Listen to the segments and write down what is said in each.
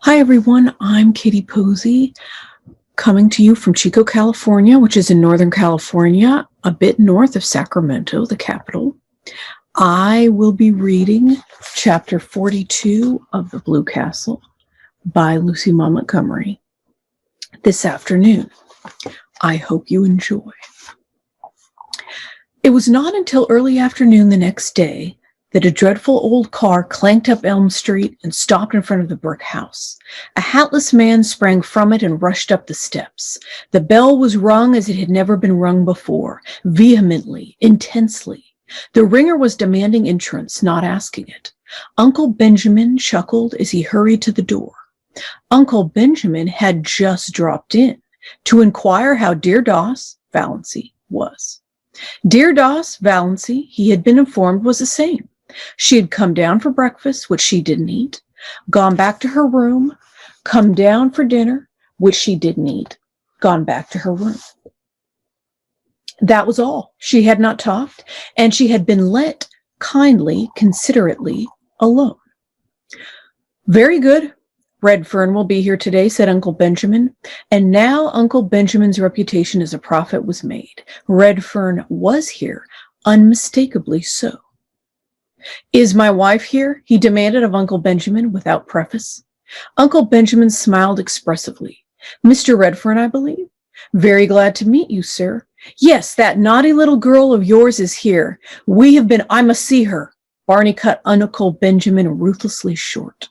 Hi everyone, I'm Katie Posey, coming to you from Chico, California, which is in Northern California, a bit north of Sacramento, the capital. I will be reading chapter 42 of The Blue Castle by Lucy Montgomery this afternoon. I hope you enjoy. It was not until early afternoon the next day that a dreadful old car clanked up Elm Street and stopped in front of the brick house. A hatless man sprang from it and rushed up the steps. The bell was rung as it had never been rung before, vehemently, intensely. The ringer was demanding entrance, not asking it. Uncle Benjamin chuckled as he hurried to the door. Uncle Benjamin had just dropped in to inquire how dear Doss Valancy was. Dear Doss Valancy, he had been informed, was the same. She had come down for breakfast, which she didn't eat, gone back to her room, come down for dinner, which she didn't eat, gone back to her room. That was all. She had not talked, and she had been let kindly, considerately alone. Very good. Redfern will be here today, said Uncle Benjamin. And now Uncle Benjamin's reputation as a prophet was made. Redfern was here, unmistakably so. Is my wife here? He demanded of Uncle Benjamin without preface. Uncle Benjamin smiled expressively. Mr. Redfern, I believe. Very glad to meet you, sir. Yes, that naughty little girl of yours is here. I must see her. Barney cut Uncle Benjamin ruthlessly short.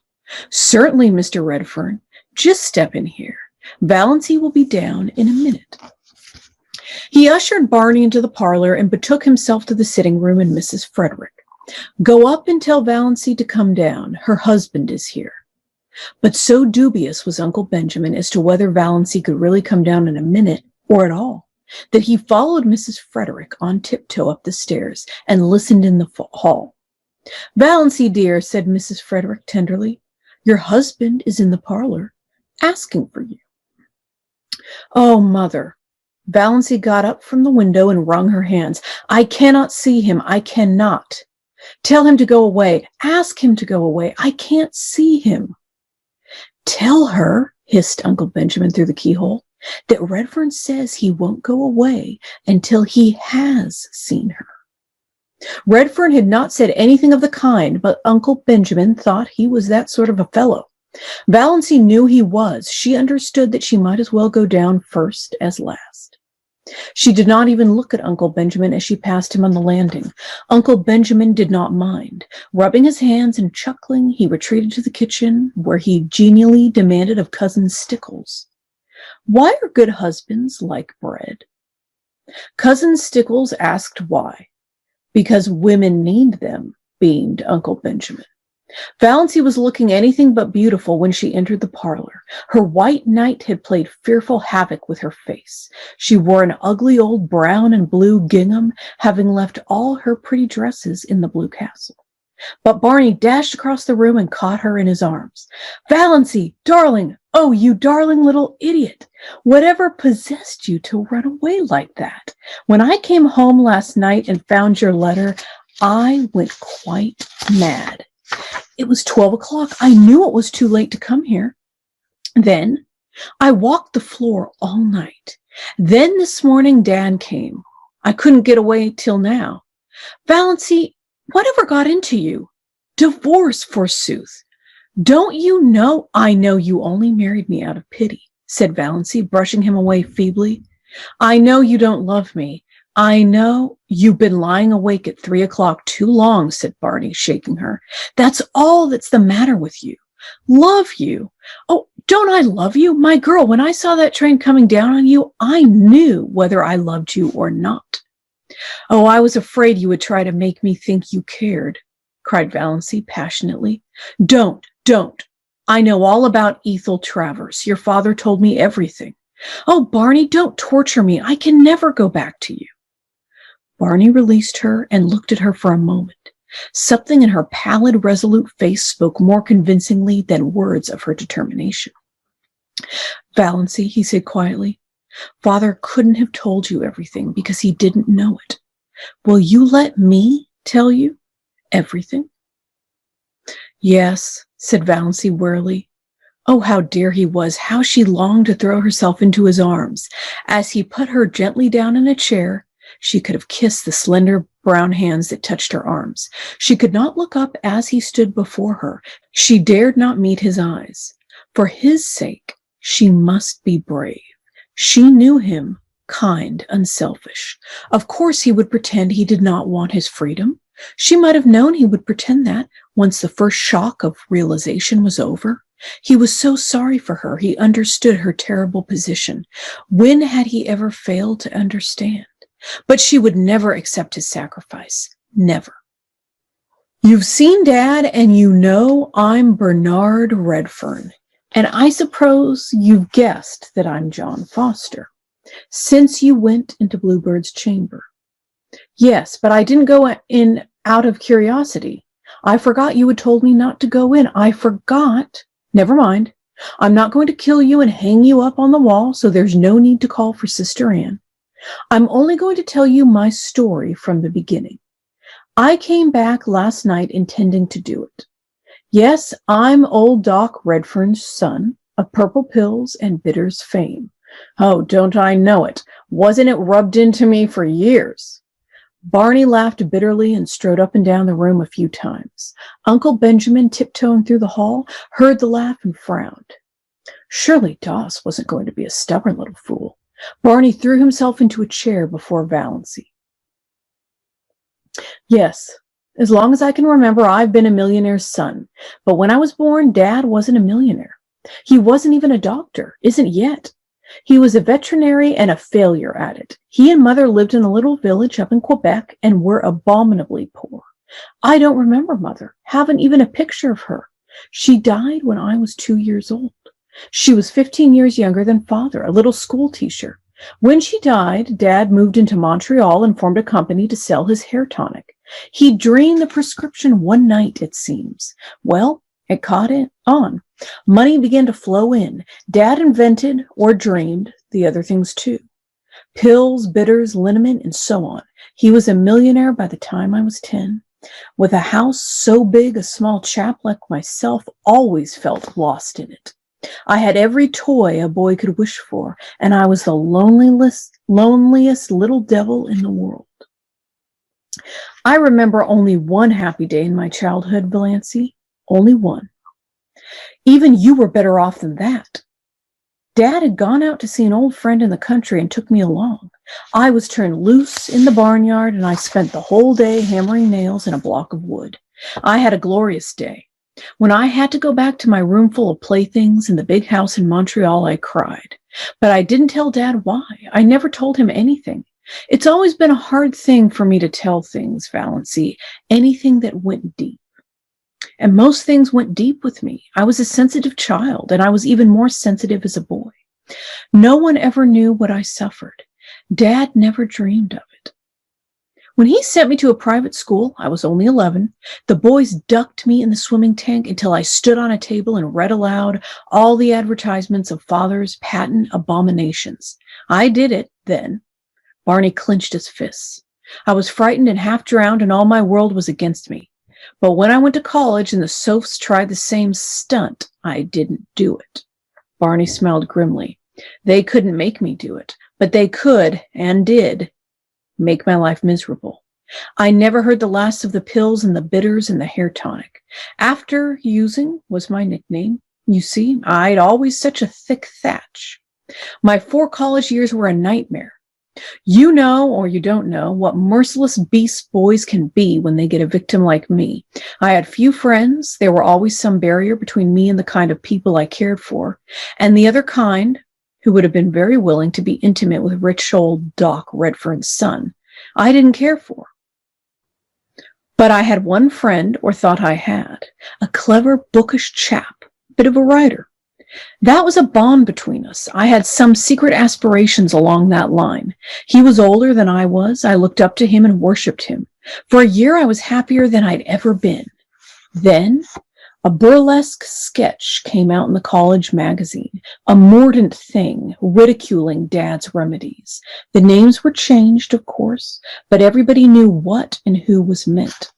Certainly, Mr. Redfern. Just step in here. Valancy will be down in a minute. He ushered Barney into the parlor and betook himself to the sitting room and Mrs. Frederick. Go up and tell Valancy to come down. Her husband is here. But so dubious was Uncle Benjamin as to whether Valancy could really come down in a minute or at all, that he followed Mrs. Frederick on tiptoe up the stairs and listened in the hall. Valancy, dear, said Mrs. Frederick tenderly, your husband is in the parlor, asking for you. Oh, mother. Valancy got up from the window and wrung her hands. I cannot see him. I cannot. Tell him to go away. Ask him to go away. I can't see him. Tell her, hissed Uncle Benjamin through the keyhole, that Redfern says he won't go away until he has seen her. Redfern had not said anything of the kind, but Uncle Benjamin thought he was that sort of a fellow. Valancy knew he was. She understood that she might as well go down first as last. She did not even look at Uncle Benjamin as she passed him on the landing. Uncle Benjamin did not mind. Rubbing his hands and chuckling, he retreated to the kitchen, where he genially demanded of Cousin Stickles, why are good husbands like bread? Cousin Stickles asked why. Because women need them, beamed Uncle Benjamin. Valancy was looking anything but beautiful when she entered the parlor. Her white night had played fearful havoc with her face. She wore an ugly old brown and blue gingham, having left all her pretty dresses in the Blue Castle. But Barney dashed across the room and caught her in his arms. Valancy, darling, oh, you darling little idiot. Whatever possessed you to run away like that? When I came home last night and found your letter, I went quite mad. It was 12 o'clock. I knew it was too late to come here. Then I walked the floor all night. Then this morning Dan came. I couldn't get away till now. Valancy, whatever got into you? Divorce, forsooth. Don't you know? I know you only married me out of pity, said Valancy, brushing him away feebly. I know you don't love me. I know you've been lying awake at 3 o'clock too long, said Barney, shaking her. That's all that's the matter with you. Love you? Oh, don't I love you? My girl, when I saw that train coming down on you, I knew whether I loved you or not. Oh, I was afraid you would try to make me think you cared, cried Valancy passionately. Don't. I know all about Ethel Travers. Your father told me everything. Oh, Barney, don't torture me. I can never go back to you. Barney released her and looked at her for a moment. Something in her pallid, resolute face spoke more convincingly than words of her determination. Valancy, he said quietly, Father couldn't have told you everything because he didn't know it. Will you let me tell you everything? Yes, said Valancy wearily. Oh, how dear he was, how she longed to throw herself into his arms. As he put her gently down in a chair, she could have kissed the slender brown hands that touched her arms. She could not look up as he stood before her. She dared not meet his eyes. For his sake, she must be brave. She knew him, kind, unselfish. Of course he would pretend he did not want his freedom. She might have known he would pretend that once the first shock of realization was over. He was so sorry for her. He understood her terrible position. When had he ever failed to understand? But she would never accept his sacrifice. Never. You've seen Dad, and you know I'm Bernard Redfern. And I suppose you've guessed that I'm John Foster, since you went into Bluebird's chamber. Yes, but I didn't go in out of curiosity. I forgot you had told me not to go in. I forgot. Never mind. I'm not going to kill you and hang you up on the wall, so there's no need to call for Sister Anne. I'm only going to tell you my story from the beginning. I came back last night intending to do it. Yes, I'm old Doc Redfern's son, of purple pills and bitters fame. Oh, don't I know it? Wasn't it rubbed into me for years? Barney laughed bitterly and strode up and down the room a few times. Uncle Benjamin, tiptoeing through the hall, heard the laugh and frowned. Surely Doss wasn't going to be a stubborn little fool. Barney threw himself into a chair before Valancy. Yes, as long as I can remember, I've been a millionaire's son. But when I was born, Dad wasn't a millionaire. He wasn't even a doctor, isn't yet. He was a veterinary and a failure at it. He and Mother lived in a little village up in Quebec and were abominably poor. I don't remember Mother, haven't even a picture of her. She died when I was 2 years old. She was 15 years younger than Father, a little school teacher. When she died, Dad moved into Montreal and formed a company to sell his hair tonic. He drained the prescription one night, it seems. Well, it caught on. Money began to flow in. Dad invented, or dreamed, the other things too. Pills, bitters, liniment, and so on. He was a millionaire by the time I was 10. With a house so big, a small chap like myself always felt lost in it. I had every toy a boy could wish for, and I was the loneliest little devil in the world. I remember only one happy day in my childhood, Valancy. Only one. Even you were better off than that. Dad had gone out to see an old friend in the country and took me along. I was turned loose in the barnyard, and I spent the whole day hammering nails in a block of wood. I had a glorious day. When I had to go back to my room full of playthings in the big house in Montreal, I cried. But I didn't tell Dad why. I never told him anything. It's always been a hard thing for me to tell things, Valancy, anything that went deep. And most things went deep with me. I was a sensitive child, and I was even more sensitive as a boy. No one ever knew what I suffered. Dad never dreamed of it. When he sent me to a private school, I was only 11, the boys ducked me in the swimming tank until I stood on a table and read aloud all the advertisements of Father's patent abominations. I did it then. Barney clenched his fists. I was frightened and half drowned, and all my world was against me. But when I went to college and the Sophs tried the same stunt, I didn't do it. Barney smiled grimly. They couldn't make me do it, but they could, and did, make my life miserable. I never heard the last of the pills and the bitters and the hair tonic. After using was my nickname. You see, I'd always such a thick thatch. My 4 college years were a nightmare. You know, or you don't know, what merciless beasts boys can be when they get a victim like me. I had few friends. There were always some barrier between me and the kind of people I cared for, and the other kind, who would have been very willing to be intimate with rich old Doc Redfern's son, I didn't care for. But I had one friend, or thought I had, a clever, bookish chap, bit of a writer. That was a bond between us. I had some secret aspirations along that line. He was older than I was. I looked up to him and worshipped him. For a year, I was happier than I'd ever been. Then, a burlesque sketch came out in the college magazine, a mordant thing, ridiculing Dad's remedies. The names were changed, of course, but everybody knew what and who was meant.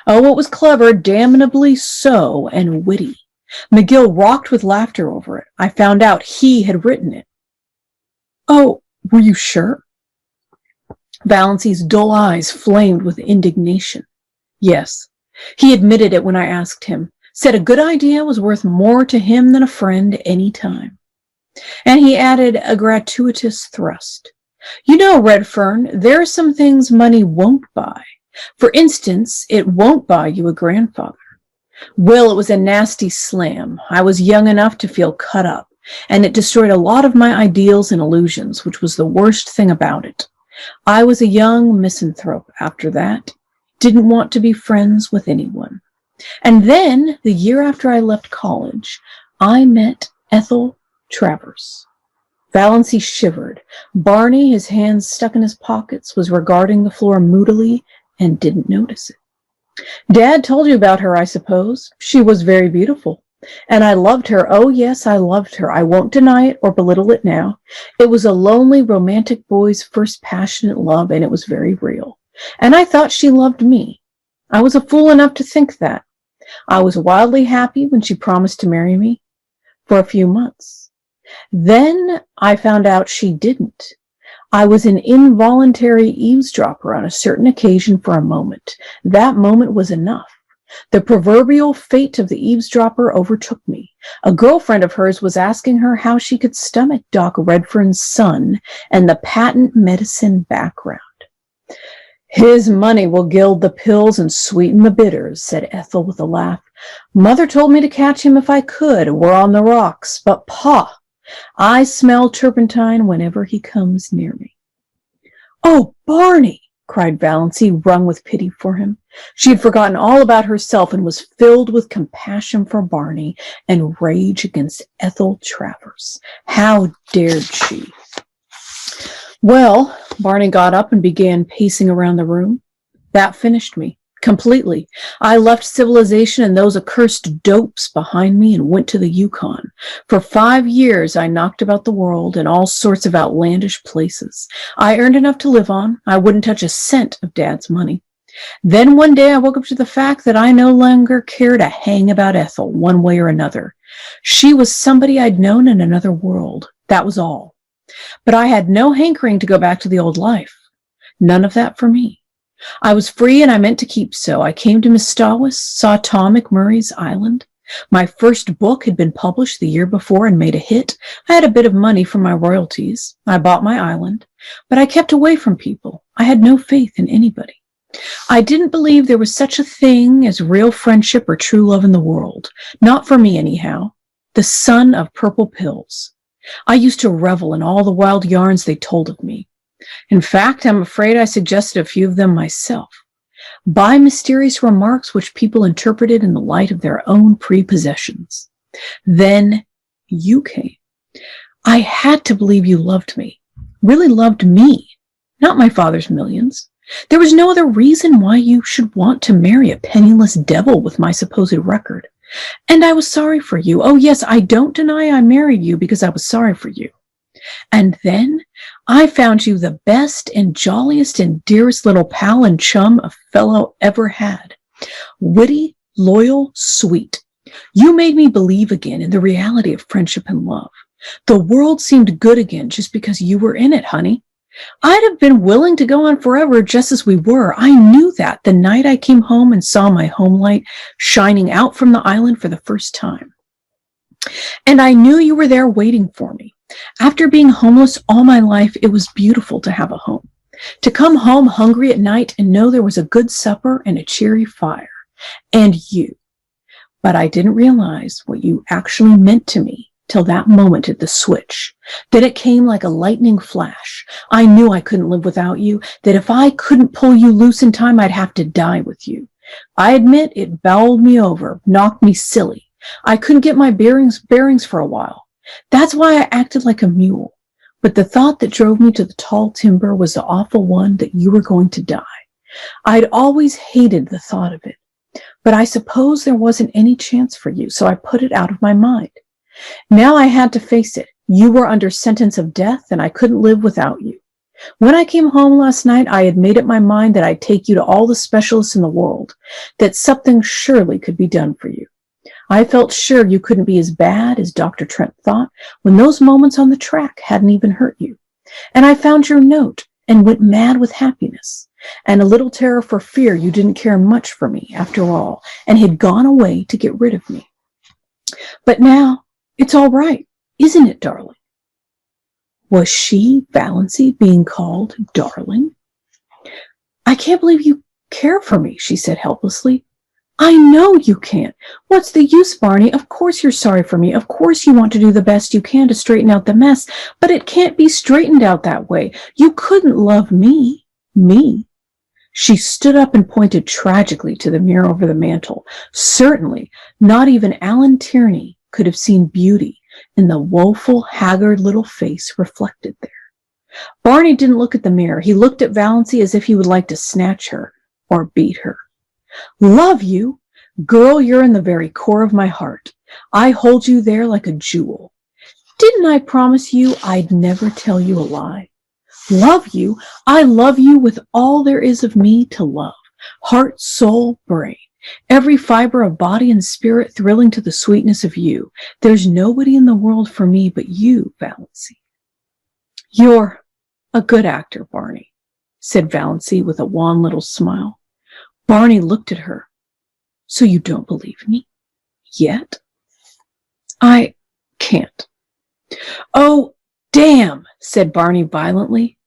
Oh, it was clever, damnably so, and witty. McGill rocked with laughter over it. I found out he had written it. Oh, were you sure? Valency's dull eyes flamed with indignation. Yes. He admitted it when I asked him. Said a good idea was worth more to him than a friend any time. And he added a gratuitous thrust. You know, Redfern, there are some things money won't buy. For instance, it won't buy you a grandfather. Well, it was a nasty slam. I was young enough to feel cut up, and it destroyed a lot of my ideals and illusions, which was the worst thing about it. I was a young misanthrope after that. Didn't want to be friends with anyone. And then, the year after I left college, I met Ethel Travers. Valency shivered. Barney, his hands stuck in his pockets, was regarding the floor moodily and didn't notice it. Dad told you about her, I suppose. She was very beautiful. And I loved her. Oh, yes, I loved her. I won't deny it or belittle it now. It was a lonely, romantic boy's first passionate love, and it was very real. And I thought she loved me. I was a fool enough to think that. I was wildly happy when she promised to marry me for a few months. Then I found out she didn't. I was an involuntary eavesdropper on a certain occasion for a moment. That moment was enough. The proverbial fate of the eavesdropper overtook me. A girlfriend of hers was asking her how she could stomach Doc Redfern's son and the patent medicine background. His money will gild the pills and sweeten the bitters, said Ethel with a laugh. Mother told me to catch him if I could. We're on the rocks, but pa! I smell turpentine whenever he comes near me. Oh, Barney, cried Valency, wrung with pity for him. She had forgotten all about herself and was filled with compassion for Barney and rage against Ethel Travers. How dared she? Well, Barney got up and began pacing around the room. That finished me. Completely. I left civilization and those accursed dopes behind me and went to the Yukon. For 5 years, I knocked about the world in all sorts of outlandish places. I earned enough to live on. I wouldn't touch a cent of Dad's money. Then one day I woke up to the fact that I no longer cared a hang about Ethel, one way or another. She was somebody I'd known in another world. That was all. But I had no hankering to go back to the old life. None of that for me. I was free and I meant to keep so. I came to Mistawis, saw Tom McMurray's Island. My first book had been published the year before and made a hit. I had a bit of money from my royalties. I bought my island, but I kept away from people. I had no faith in anybody. I didn't believe there was such a thing as real friendship or true love in the world. Not for me, anyhow. The son of purple pills. I used to revel in all the wild yarns they told of me. In fact, I'm afraid I suggested a few of them myself, by mysterious remarks which people interpreted in the light of their own prepossessions. Then you came. I had to believe you loved me, really loved me, not my father's millions. There was no other reason why you should want to marry a penniless devil with my supposed record. And I was sorry for you. Oh, yes, I don't deny I married you because I was sorry for you. And then I found you the best and jolliest and dearest little pal and chum a fellow ever had. Witty, loyal, sweet. You made me believe again in the reality of friendship and love. The world seemed good again just because you were in it, honey. I'd have been willing to go on forever just as we were. I knew that the night I came home and saw my home light shining out from the island for the first time. And I knew you were there waiting for me. After being homeless all my life, it was beautiful to have a home. To come home hungry at night and know there was a good supper and a cheery fire. And you. But I didn't realize what you actually meant to me till that moment at the switch. Then it came like a lightning flash. I knew I couldn't live without you, that if I couldn't pull you loose in time, I'd have to die with you. I admit it bowled me over, knocked me silly. I couldn't get my bearings for a while. That's why I acted like a mule. But the thought that drove me to the tall timber was the awful one that you were going to die. I'd always hated the thought of it. But I suppose there wasn't any chance for you, so I put it out of my mind. Now I had to face it. You were under sentence of death, and I couldn't live without you. When I came home last night, I had made up my mind that I'd take you to all the specialists in the world, that something surely could be done for you. I felt sure you couldn't be as bad as Dr. Trent thought when those moments on the track hadn't even hurt you. And I found your note and went mad with happiness and a little terror for fear you didn't care much for me after all and had gone away to get rid of me. But now it's all right, isn't it, darling? Was she, Valancy, being called darling? I can't believe you care for me, she said helplessly. I know you can't. What's the use, Barney? Of course you're sorry for me. Of course you want to do the best you can to straighten out the mess, but it can't be straightened out that way. You couldn't love me. Me. She stood up and pointed tragically to the mirror over the mantel. Certainly, not even Alan Tierney could have seen beauty in the woeful, haggard little face reflected there. Barney didn't look at the mirror. He looked at Valancy as if he would like to snatch her or beat her. Love you? Girl, you're in the very core of my heart. I hold you there like a jewel. Didn't I promise you I'd never tell you a lie? Love you? I love you with all there is of me to love. Heart, soul, brain. Every fiber of body and spirit thrilling to the sweetness of you. There's nobody in the world for me but you, Valancy. You're a good actor, Barney, said Valancy with a wan little smile. Barney looked at her. So you don't believe me? Yet? I can't. Oh, damn, said Barney violently.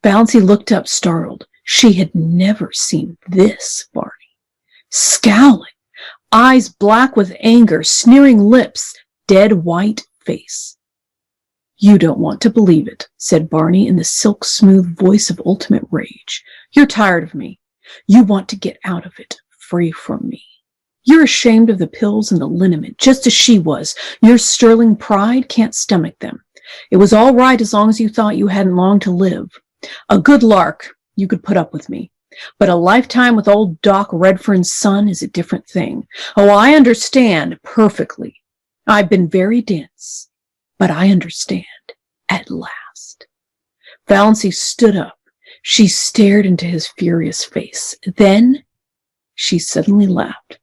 Valancy looked up, startled. She had never seen this Barney. Scowling, eyes black with anger, sneering lips, dead white face. You don't want to believe it, said Barney in the silk-smooth voice of ultimate rage. You're tired of me. You want to get out of it, free from me. You're ashamed of the pills and the liniment, just as she was. Your sterling pride can't stomach them. It was all right as long as you thought you hadn't long to live. A good lark, you could put up with me. But a lifetime with old Doc Redfern's son is a different thing. Oh, I understand perfectly. I've been very dense, but I understand at last. Valancy stood up. She stared into his furious face. Then she suddenly laughed.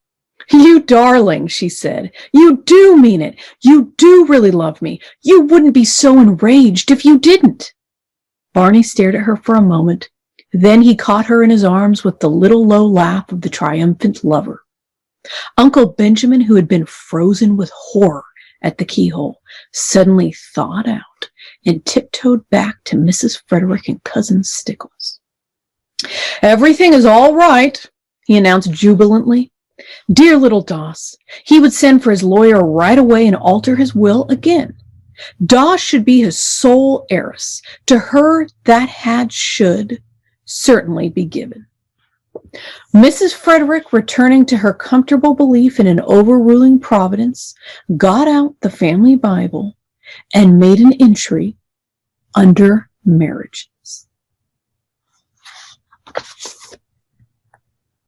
You darling, she said. You do mean it. You do really love me. You wouldn't be so enraged if you didn't. Barney stared at her for a moment. Then he caught her in his arms with the little low laugh of the triumphant lover. Uncle Benjamin, who had been frozen with horror at the keyhole, suddenly thawed out and tiptoed back to Mrs. Frederick and Cousin Stickles. Everything is all right, he announced jubilantly. Dear little Doss, he would send for his lawyer right away and alter his will again. Doss should be his sole heiress. To her, that should certainly be given. Mrs. Frederick, returning to her comfortable belief in an overruling providence, got out the family Bible and made an entry under marriages.